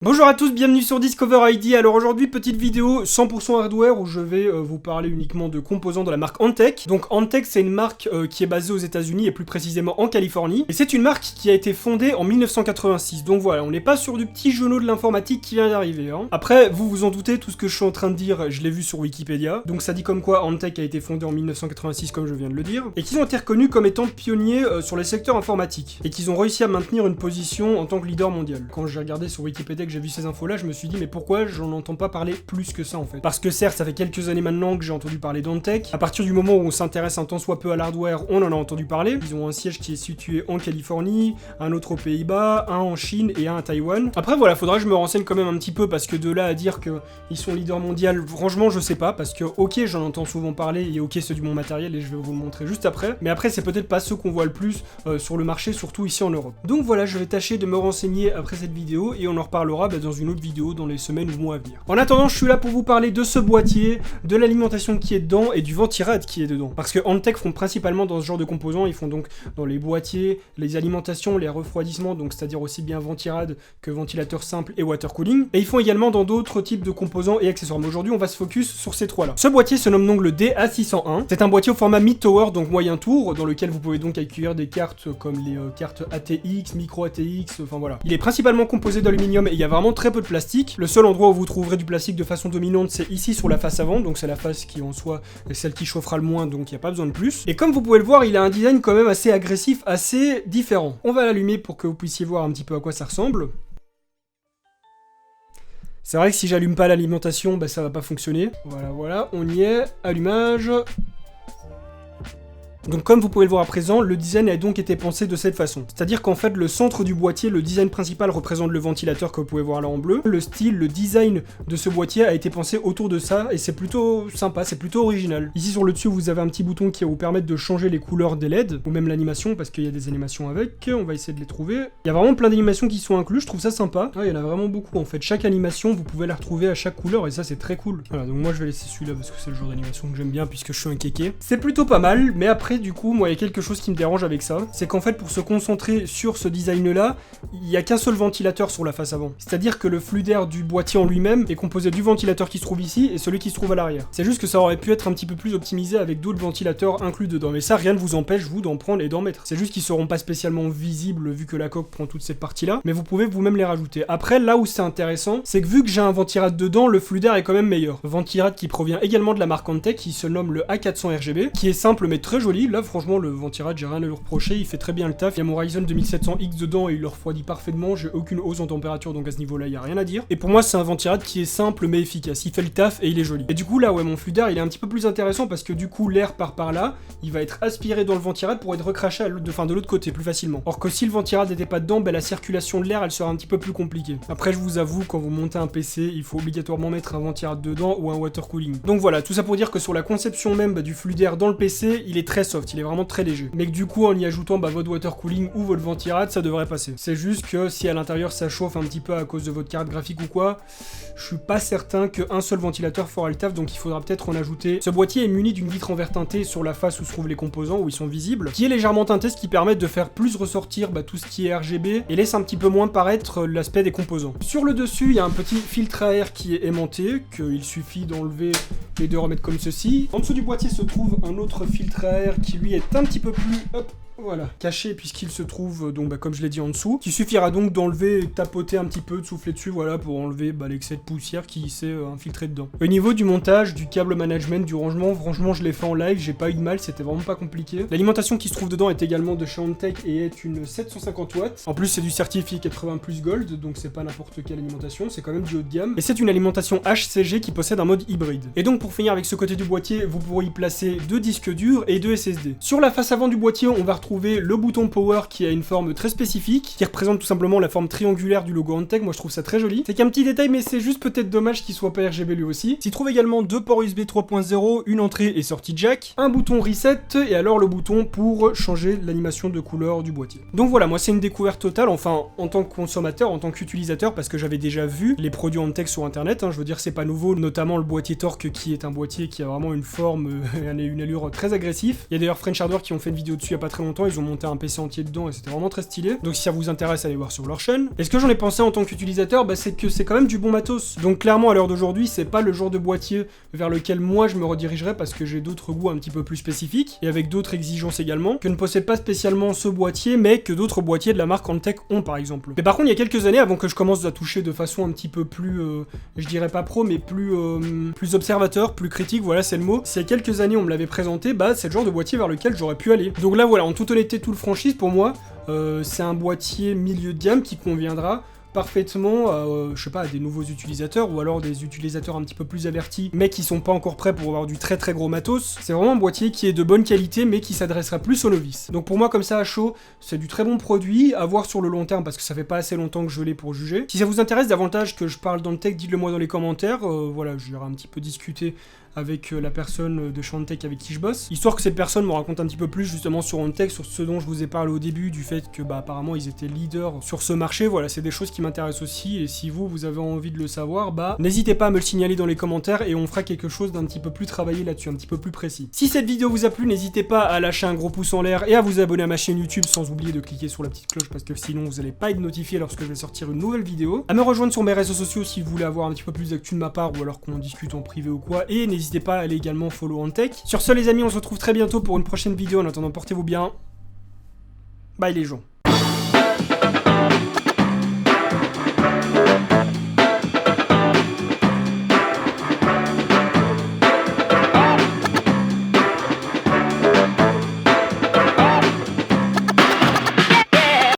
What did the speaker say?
Bonjour à tous, bienvenue sur Discover ID. Alors aujourd'hui, petite vidéo 100% hardware où je vais vous parler uniquement de composants de la marque Antec. Donc Antec, c'est une marque qui est basée aux États-Unis et plus précisément en Californie. Et c'est une marque qui a été fondée en 1986. Donc voilà, on n'est pas sur du petit genou de l'informatique qui vient d'arriver. Hein. Après, vous vous en doutez, tout ce que je suis en train de dire, je l'ai vu sur Wikipédia. Donc ça dit comme quoi Antec a été fondée en 1986, comme je viens de le dire, et qu'ils ont été reconnus comme étant pionniers sur les secteurs informatiques et qu'ils ont réussi à maintenir une position en tant que leader mondial. Quand j'ai regardé sur Wikipédia, j'ai vu ces infos là, je me suis dit mais pourquoi j'en entends pas parler plus que ça en fait. Parce que certes ça fait quelques années maintenant que j'ai entendu parler d'Antec, à partir du moment où on s'intéresse un tant soit peu à l'hardware, on en a entendu parler. Ils ont un siège qui est situé en Californie, un autre aux Pays-Bas, un en Chine et un à Taïwan. Après voilà, faudra que je me renseigne quand même un petit peu parce que de là à dire qu'ils sont leader mondial, franchement je sais pas, parce que ok j'en entends souvent parler et ok c'est du bon matériel et je vais vous le montrer juste après, mais après c'est peut-être pas ceux qu'on voit le plus sur le marché, surtout ici en Europe. Donc voilà, je vais tâcher de me renseigner après cette vidéo et on en reparlera dans une autre vidéo dans les semaines ou mois à venir. En attendant, je suis là pour vous parler de ce boîtier, de l'alimentation qui est dedans et du ventirad qui est dedans. Parce que Antec font principalement dans ce genre de composants, ils font donc dans les boîtiers, les alimentations, les refroidissements, donc c'est-à-dire aussi bien ventirad que ventilateur simple et water cooling. Et ils font également dans d'autres types de composants et accessoires. Mais aujourd'hui, on va se focus sur ces trois-là. Ce boîtier se nomme donc le DA601. C'est un boîtier au format mid-tower, donc moyen tour, dans lequel vous pouvez donc accueillir des cartes comme les cartes ATX, micro ATX, enfin voilà. Il est principalement composé d'aluminium et il y a vraiment très peu de plastique. Le seul endroit où vous trouverez du plastique de façon dominante, c'est ici sur la face avant, donc c'est la face qui en soi est celle qui chauffera le moins, donc il n'y a pas besoin de plus. Et comme vous pouvez le voir, il a un design quand même assez agressif, assez différent. On va l'allumer pour que vous puissiez voir un petit peu à quoi ça ressemble. C'est vrai que si j'allume pas l'alimentation, bah ça va pas fonctionner. Voilà, on y est, allumage. Donc comme vous pouvez le voir à présent, le design a donc été pensé de cette façon. C'est-à-dire qu'en fait, le centre du boîtier, le design principal représente le ventilateur que vous pouvez voir là en bleu. Le style, le design de ce boîtier a été pensé autour de ça, et c'est plutôt sympa, c'est plutôt original. Ici sur le dessus, vous avez un petit bouton qui va vous permettre de changer les couleurs des LED, ou même l'animation, parce qu'il y a des animations avec, on va essayer de les trouver. Il y a vraiment plein d'animations qui sont incluses, je trouve ça sympa. Ah, il y en a vraiment beaucoup en fait. Chaque animation, vous pouvez la retrouver à chaque couleur, et ça c'est très cool. Voilà, donc moi je vais laisser celui-là parce que c'est le genre d'animation que j'aime bien, puisque je suis un kéké. C'est plutôt pas mal, mais après du coup, moi il y a quelque chose qui me dérange avec ça, c'est qu'en fait pour se concentrer sur ce design là, il n'y a qu'un seul ventilateur sur la face avant. C'est-à-dire que le flux d'air du boîtier en lui-même est composé du ventilateur qui se trouve ici et celui qui se trouve à l'arrière. C'est juste que ça aurait pu être un petit peu plus optimisé avec d'autres ventilateurs inclus dedans, mais ça rien ne vous empêche vous d'en prendre et d'en mettre. C'est juste qu'ils seront pas spécialement visibles vu que la coque prend toute cette partie là, mais vous pouvez vous-même les rajouter. Après là où c'est intéressant, c'est que vu que j'ai un ventirad dedans, le flux d'air est quand même meilleur. Ventirad qui provient également de la marque Antec, qui se nomme le A400 RGB, qui est simple mais très joli. Là franchement le ventirad, j'ai rien à lui reprocher, il fait très bien le taf. Il y a mon Ryzen 2700X dedans et il le refroidit parfaitement, j'ai aucune hausse en température donc à ce niveau là il y a rien à dire. Et pour moi c'est un ventirad qui est simple mais efficace, il fait le taf et il est joli. Et du coup là ouais, mon flux d'air il est un petit peu plus intéressant parce que du coup l'air part par là, il va être aspiré dans le ventirad pour être recraché de l'autre côté plus facilement. Or que si le ventirad n'était pas dedans, ben la circulation de l'air elle sera un petit peu plus compliquée. Après je vous avoue, quand vous montez un PC, il faut obligatoirement mettre un ventirad dedans ou un water cooling. Donc voilà, tout ça pour dire que sur la conception même du flux d'air dans le PC, il est très soft, il est vraiment très léger. Mais que du coup en y ajoutant votre water cooling ou votre ventirad, ça devrait passer. C'est juste que si à l'intérieur ça chauffe un petit peu à cause de votre carte graphique ou quoi, je suis pas certain qu'un seul ventilateur fera le taf, donc il faudra peut-être en ajouter. Ce boîtier est muni d'une vitre en verre teinté sur la face où se trouvent les composants, où ils sont visibles, qui est légèrement teinté, ce qui permet de faire plus ressortir tout ce qui est RGB et laisse un petit peu moins paraître l'aspect des composants. Sur le dessus, il y a un petit filtre à air qui est aimanté, qu'il suffit d'enlever et de remettre comme ceci. En dessous du boîtier se trouve un autre filtre à air qui lui est un petit peu plus... Voilà, caché puisqu'il se trouve donc comme je l'ai dit en dessous, qui suffira donc d'enlever et tapoter un petit peu, de souffler dessus, voilà, pour enlever l'excès de poussière qui s'est infiltré dedans. Au niveau du montage, du câble management, du rangement, franchement je l'ai fait en live, j'ai pas eu de mal, c'était vraiment pas compliqué. L'alimentation qui se trouve dedans est également de chez Antec et est une 750 watts. En plus c'est du certifié 80 plus gold, donc c'est pas n'importe quelle alimentation, c'est quand même du haut de gamme. Et c'est une alimentation HCG qui possède un mode hybride. Et donc pour finir avec ce côté du boîtier, vous pourrez y placer 2 disques durs et 2 SSD. Sur la face avant du boîtier, on va retrouver le bouton power qui a une forme très spécifique, qui représente tout simplement la forme triangulaire du logo Antec. Moi je trouve ça très joli. C'est qu'un petit détail, mais c'est juste peut-être dommage qu'il soit pas RGB lui aussi. S'y trouve également 2 ports USB 3.0, une entrée et sortie jack, un bouton reset et alors le bouton pour changer l'animation de couleur du boîtier. Donc voilà, moi c'est une découverte totale, enfin en tant que consommateur, en tant qu'utilisateur, parce que j'avais déjà vu les produits Antec sur internet, je veux dire c'est pas nouveau, notamment le boîtier Torque qui est un boîtier qui a vraiment une forme et une allure très agressive. Il y a d'ailleurs French Hardware qui ont fait une vidéo dessus il y a pas très longtemps temps, ils ont monté un PC entier dedans et c'était vraiment très stylé. Donc si ça vous intéresse, allez voir sur leur chaîne. Et ce que j'en ai pensé en tant qu'utilisateur, bah, c'est que c'est quand même du bon matos. Donc clairement à l'heure d'aujourd'hui, c'est pas le genre de boîtier vers lequel moi je me redirigerais parce que j'ai d'autres goûts un petit peu plus spécifiques et avec d'autres exigences également, que ne possède pas spécialement ce boîtier, mais que d'autres boîtiers de la marque Antec ont par exemple. Mais par contre, il y a quelques années, avant que je commence à toucher de façon un petit peu plus, je dirais pas pro, mais plus observateur, plus critique, voilà c'est le mot. Si il y a quelques années on me l'avait présenté, bah c'est le genre de boîtier vers lequel j'aurais pu aller. Donc là voilà, en toute honnêteté, toute franchise, pour moi, c'est un boîtier milieu de gamme qui conviendra parfaitement, je sais pas, à des nouveaux utilisateurs ou alors des utilisateurs un petit peu plus avertis mais qui sont pas encore prêts pour avoir du très très gros matos. C'est vraiment un boîtier qui est de bonne qualité mais qui s'adressera plus aux novices. Donc pour moi comme ça à chaud, c'est du très bon produit, à voir sur le long terme parce que ça fait pas assez longtemps que je l'ai pour juger. Si ça vous intéresse davantage que je parle d'Antec, dites-le moi dans les commentaires, voilà, j'irai un petit peu discuter avec la personne de chez Antec avec qui je bosse, histoire que cette personne me raconte un petit peu plus justement sur Antec, sur ce dont je vous ai parlé au début, du fait que bah apparemment ils étaient leaders sur ce marché. Voilà, c'est des choses qui m'intéressent aussi, et si vous avez envie de le savoir, bah n'hésitez pas à me le signaler dans les commentaires et on fera quelque chose d'un petit peu plus travaillé là-dessus, un petit peu plus précis. Si cette vidéo vous a plu, n'hésitez pas à lâcher un gros pouce en l'air et à vous abonner à ma chaîne YouTube sans oublier de cliquer sur la petite cloche parce que sinon vous n'allez pas être notifié lorsque je vais sortir une nouvelle vidéo. À me rejoindre sur mes réseaux sociaux si vous voulez avoir un petit peu plus d'actu de ma part ou alors qu'on discute en privé ou quoi, et n'hésitez pas à aller également follow Antec. Sur ce les amis, on se retrouve très bientôt pour une prochaine vidéo. En attendant, portez-vous bien. Bye les gens.